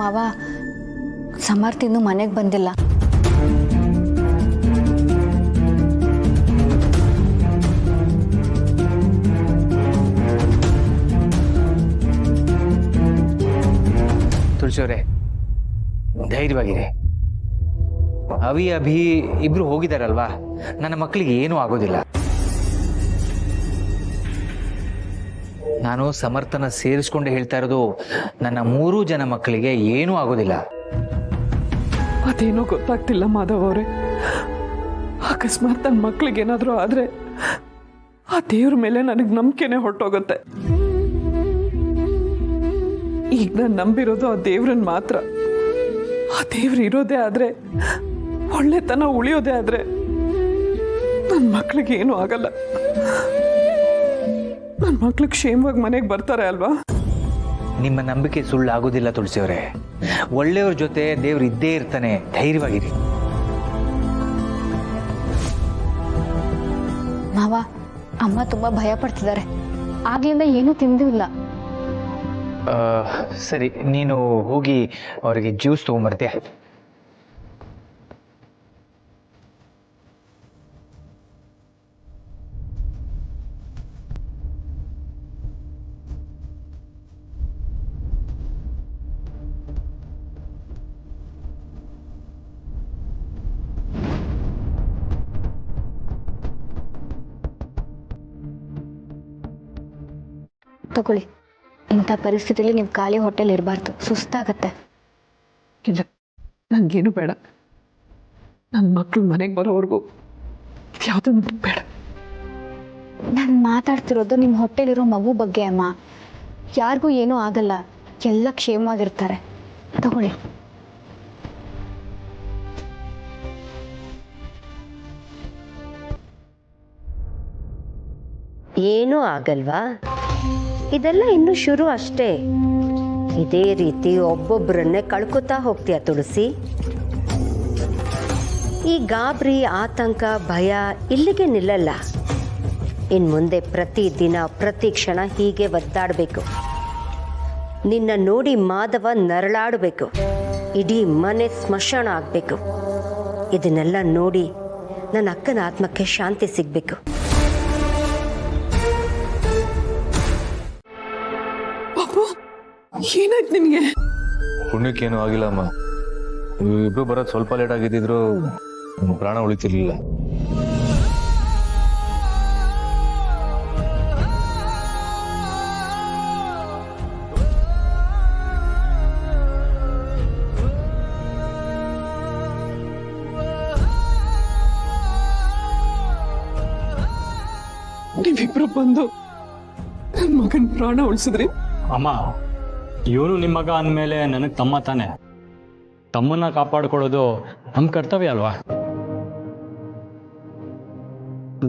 ಮಾವ, ಸಮರ್ಥ ಇನ್ನೂ ಮನೆಗೆ ಬಂದಿಲ್ಲ. ತುಳಸಿಯವರೇ, ಧೈರ್ಯವಾಗಿರಿ. ಅವಿ ಅಭಿ ಇಬ್ರು ಹೋಗಿದಾರಲ್ವಾ, ನನ್ನ ಮಕ್ಕಳಿಗೆ ಏನೂ ಆಗೋದಿಲ್ಲ. ನಾನು ಸಮರ್ಥನ ಸೇರಿಸ್ಕೊಂಡು ಹೇಳ್ತಾ ಇರೋದು, ನನ್ನ 3 ಜನ ಮಕ್ಕಳಿಗೆ ಏನೂ ಆಗೋದಿಲ್ಲ. ಅದೇನೋ ಗೊತ್ತಾಗ್ತಿಲ್ಲ ಮಾಧವ್ ಅವರೇ. ಅಕಸ್ಮಾತ್ ನನ್ನ ಮಕ್ಳಿಗೆ ಏನಾದರೂ ಆದರೆ ಆ ದೇವ್ರ ಮೇಲೆ ನನಗೆ ನಂಬಿಕೆನೆ ಹೊರಟೋಗುತ್ತೆ. ಈಗ ನಾನು ನಂಬಿರೋದು ಆ ದೇವ್ರನ್ನ ಮಾತ್ರ. ಆ ದೇವ್ರು ಇರೋದೇ ಆದರೆ, ಒಳ್ಳೆತನ ಉಳಿಯೋದೇ ಆದರೆ ನನ್ನ ಮಕ್ಳಿಗೆ ಏನೂ ಆಗಲ್ಲ. ನನ್ನ ಮಕ್ಳು ಕ್ಷೇಮವಾಗಿ ಮನೆಗೆ ಬರ್ತಾರೆ ಅಲ್ವಾ? ನಿಮ್ಮ ನಂಬಿಕೆ ಸುಳ್ಳಾಗೋದಿಲ್ಲ ತುಳಸಿಯವರೇ. ಒಳ್ಳೆಯವ್ರ ಜೊತೆ ದೇವ್ರು ಇದ್ದೇ ಇರ್ತಾನೆ. ಧೈರ್ಯವಾಗಿರಿ. ಮಾವ, ಅಮ್ಮ ತುಂಬಾ ಭಯ ಪಡ್ತಿದ್ದಾರೆ. ಆಗ್ಲಿಂದ ಏನೂ ತಿಂದೂ ಇಲ್ಲ. ಸರಿ, ನೀನು ಹೋಗಿ ಅವರಿಗೆ ಜ್ಯೂಸ್ ತಗೊಂಬರ್ತೀಯ. ತಗೊಳ್ಳಿ. ಇಂಥ ಪರಿಸ್ಥಿತಿಯಲ್ಲಿ ನೀವು ಖಾಲಿ ಹೊಟ್ಟೆಲಿ ಇರಬಾರ್ದು, ಸುಸ್ತಾಗತ್ತೆ. ಇಲ್ಲ, ನನಗೇನು ಬೇಡ. ನನ್ನ ಮಕ್ಕಳು ಮನೆಗೆ ಬರೋವರೆಗೂ ಯಾವುದನ್ನು ಬೇಡ. ನಾನು ಮಾತಾಡ್ತಿರೋದು ನಿಮ್ಮ ಹೊಟ್ಟೆಲಿರೋ ಮಗು ಬಗ್ಗೆ ಅಮ್ಮ. ಯಾರಿಗೂ ಏನೂ ಆಗಲ್ಲ, ಎಲ್ಲ ಕ್ಷೇಮವಾಗಿರ್ತಾರೆ. ತಗೊಳ್ಳಿ. ಏನೂ ಆಗಲ್ವಾ? ಇದೆಲ್ಲ ಇನ್ನು ಶುರು ಅಷ್ಟೇ. ಇದೇ ರೀತಿ ಒಬ್ಬೊಬ್ಬರನ್ನೇ ಕಳ್ಕೊತಾ ಹೋಗ್ತೀಯ ತುಳಸಿ. ಈ ಗಾಬರಿ, ಆತಂಕ, ಭಯ ಇಲ್ಲಿಗೆ ನಿಲ್ಲಲ್ಲ. ಇನ್ನು ಮುಂದೆ ಪ್ರತಿ ದಿನ ಪ್ರತಿ ಕ್ಷಣ ಹೀಗೆ ಒದ್ದಾಡಬೇಕು. ನಿನ್ನ ನೋಡಿ ಮಾಧವ ನರಳಾಡಬೇಕು. ಇಡೀ ಮನೆ ಸ್ಮಶಾನ ಆಗಬೇಕು. ಇದನ್ನೆಲ್ಲ ನೋಡಿ ನನ್ನ ಅಕ್ಕನ ಆತ್ಮಕ್ಕೆ ಶಾಂತಿ ಸಿಗಬೇಕು. ಏನಾಯ್ತು ನಿನಗೆ? ಪುಣ್ಯಕ್ಕೇನು ಆಗಿಲ್ಲ ಅಮ್ಮ. ಇಬ್ರು ಬರೋದು ಸ್ವಲ್ಪ ಲೇಟ್ ಆಗಿದ್ದಿದ್ರು ಪ್ರಾಣ ಉಳಿತಿರ್ಲಿಲ್ಲ. ನೀವಿಬ್ರು ಬಂದು ನನ್ನ ಮಗನ ಪ್ರಾಣ ಉಳಿಸಿದ್ರಿ. ಅಮ್ಮ, ಇವನು ನಿಮ್ಮ ಮಗ ಅಂದಮೇಲೆ ನನಗೆ ತಮ್ಮ ತಾನೆ. ತಮ್ಮನ್ನ ಕಾಪಾಡ್ಕೊಳ್ಳೋದು ನಮ್ಮ ಕರ್ತವ್ಯ ಅಲ್ವಾ?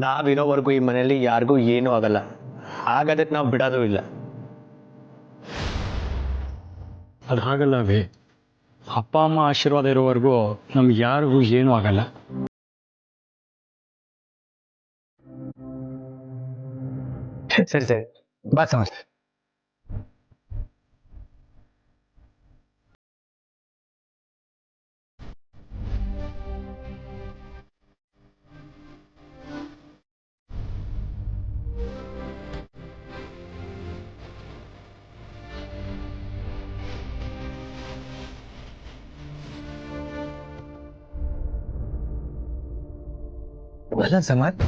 ನಾವಿರೋವರೆಗೂ ಈ ಮನೆಯಲ್ಲಿ ಯಾರಿಗೂ ಏನೂ ಆಗಲ್ಲ. ಹಾಗಾದ್ರೆ ನಾವು ಬಿಡೋದು ಇಲ್ಲ. ಅದು ಹಾಗಲ್ಲ ಅವಿ. ಅಪ್ಪ ಅಮ್ಮ ಆಶೀರ್ವಾದ ಇರೋವರೆಗೂ ನಮ್ಗೆ ಯಾರಿಗೂ ಏನೂ ಆಗಲ್ಲ. ಸರಿ ಸರಿ, ಬಾ ಸಮರ್ಥ. ಅಲ್ಲ ಸಮರ್ಥ್,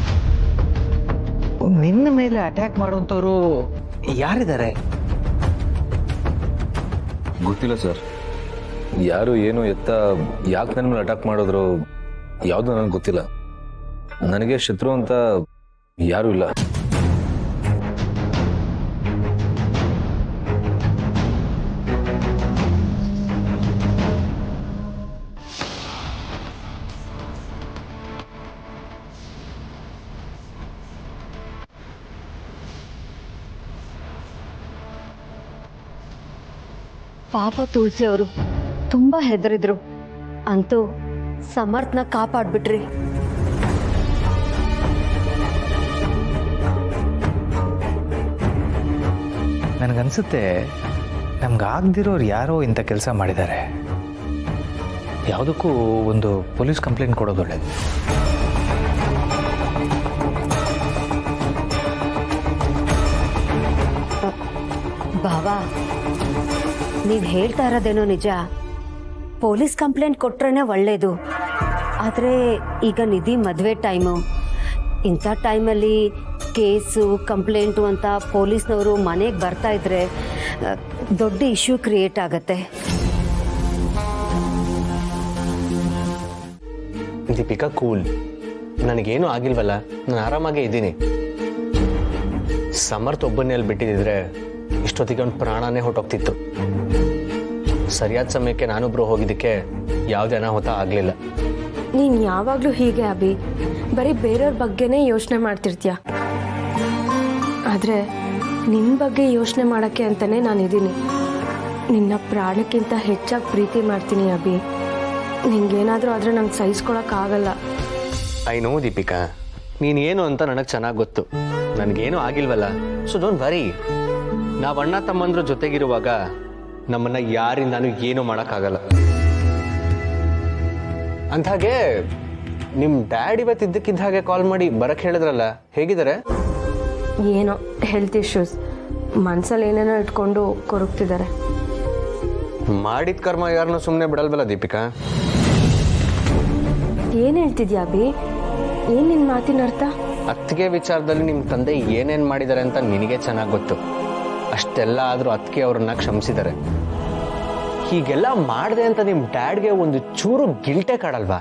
ನಿನ್ನ ಮೇಲೆ ಅಟ್ಯಾಕ್ ಮಾಡುವಂಥವ್ರು ಯಾರಿದ್ದಾರೆ? ಗೊತ್ತಿಲ್ಲ ಸರ್. ಯಾರು ಏನು ಎತ್ತ ಯಾಕೆ ನನ್ನ ಮೇಲೆ ಅಟ್ಯಾಕ್ ಮಾಡಿದ್ರು ಯಾವುದು ನನಗೆ ಗೊತ್ತಿಲ್ಲ. ನನಗೆ ಶತ್ರು ಅಂತ ಯಾರೂ ಇಲ್ಲ. ಪಾಪ ತುಳಸಿ ಅವರು ತುಂಬಾ ಹೆದರಿದ್ರು. ಅಂತೂ ಸಮರ್ಥನ ಕಾಪಾಡ್ಬಿಟ್ರಿ. ನನಗನ್ಸುತ್ತೆ ನಮ್ಗಾಗ್ದಿರೋರು ಯಾರೋ ಇಂಥ ಕೆಲಸ ಮಾಡಿದ್ದಾರೆ. ಯಾವುದಕ್ಕೂ ಒಂದು ಪೊಲೀಸ್ ಕಂಪ್ಲೇಂಟ್ ಕೊಡೋದು ಒಳ್ಳೇದು. ಬಾವಾ, ನೀವು ಹೇಳ್ತಾ ಇರೋದೇನೋ ನಿಜ. ಪೊಲೀಸ್ ಕಂಪ್ಲೇಂಟ್ ಕೊಟ್ರೇನೆ ಒಳ್ಳೇದು. ಆದರೆ ಈಗ ನಿಧಿ ಮದುವೆ ಟೈಮು. ಇಂಥ ಟೈಮಲ್ಲಿ ಕೇಸು ಕಂಪ್ಲೇಂಟು ಅಂತ ಪೊಲೀಸ್ನವರು ಮನೆಗೆ ಬರ್ತಾ ಇದ್ರೆ ದೊಡ್ಡ ಇಶ್ಯೂ ಕ್ರಿಯೇಟ್ ಆಗತ್ತೆ. ದೀಪಿಕಾ ಕೂಲ್, ನನಗೇನು ಆಗಿಲ್ವಲ್ಲ, ನಾನು ಆರಾಮಾಗೇ ಇದ್ದೀನಿ. ಸಮರ್ಥ ಒಬ್ಬನ್ನೆಲ್ಲಿ ಬಿಟ್ಟಿದ್ರೆ ಇಷ್ಟೊತ್ತಿಗೆ ಒಂದು ಪ್ರಾಣನೇ ಹೊಟ್ಟೋಗ್ತಿತ್ತು. ಸರಿಯಾದ ಸಮಯಕ್ಕೆ ನಾನೊಬ್ರು ಹೋಗಿದ್ದಕ್ಕೆ ಯಾವುದೇ ಅನಾಹುತ ಆಗಲಿಲ್ಲ. ನೀನು ಯಾವಾಗಲೂ ಹೀಗೆ ಅಭಿ, ಬರೀ ಬೇರೆಯವ್ರ ಬಗ್ಗೆನೇ ಯೋಚನೆ ಮಾಡ್ತಿರ್ತೀಯ. ಆದರೆ ನಿನ್ನ ಬಗ್ಗೆ ಯೋಚನೆ ಮಾಡೋಕ್ಕೆ ಅಂತಲೇ ನಾನಿದ್ದೀನಿ. ನಿನ್ನ ಪ್ರಾಣಕ್ಕಿಂತ ಹೆಚ್ಚಾಗಿ ಪ್ರೀತಿ ಮಾಡ್ತೀನಿ ಅಭಿ. ನಿಂಗೇನಾದರೂ ಆದರೆ ನಂಗೆ ಸಹಿಸ್ಕೊಳಕ್ಕಾಗಲ್ಲ. ಐ ನೋ ದೀಪಿಕಾ, ನೀನು ಏನು ಅಂತ ನನಗೆ ಚೆನ್ನಾಗಿ ಗೊತ್ತು. ನನಗೇನು ಆಗಿಲ್ವಲ್ಲ, ಸೊ ಡೋಂಟ್ ವರಿ. ನಾವು ಅಣ್ಣ ತಮ್ಮಂದ್ರ ಜೊತೆಗಿರುವಾಗ ನಮ್ಮನ್ನ ಯಾರಿಂದಾನು ಏನು ಮಾಡೋಕ್ಕಾಗಲ್ಲ. ಅಂದ್ಹಾಗೆ ನಿಮ್ಮ ಡ್ಯಾಡ್ ಇವತ್ತಿದ್ದಕ್ಕಿದ್ದ ಹಾಗೆ ಕಾಲ್ ಮಾಡಿ ಬರಕ್ಕೆ ಹೇಳಿದ್ರಲ್ಲ, ಹೇಗಿದ್ದಾರೆ? ಏನೋ ಹೆಲ್ತ್ ಇಶ್ಯೂಸ್, ಮನ್ಸಲ್ಲಿ ಏನೇನೋ ಇಟ್ಕೊಂಡು ಕೊರಗ್ತಿದ್ದಾರೆ. ಮಾಡಿದ ಕರ್ಮ ಯಾರನ್ನೂ ಸುಮ್ಮನೆ ಬಿಡಲ್ವಲ್ಲ ದೀಪಿಕಾ. ಏನು ಹೇಳ್ತಿದ್ಯಾ ಅಭಿ? ಏನು ನಿನ್ನ ಮಾತಿನ ಅರ್ಥ? ಅತ್ತಿಗೆ ವಿಚಾರದಲ್ಲಿ ನಿಮ್ಮ ತಂದೆ ಏನೇನು ಮಾಡಿದ್ದಾರೆ ಅಂತ ನಿನಗೆ ಚೆನ್ನಾಗಿ ಗೊತ್ತು. ಅಷ್ಟೆಲ್ಲ ಆದರೂ ಅತ್ತಿಗೆ ಅವ್ರನ್ನ ಕ್ಷಮಿಸಿದ್ದಾರೆ. ಹೀಗೆಲ್ಲ ಮಾಡಿದೆ ಅಂತ ನಿಮ್ಮ ಡ್ಯಾಡ್ಗೆ ಒಂದು ಚೂರು ಗಿಲ್ಟೇ ಕಾಡಲ್ವಾ?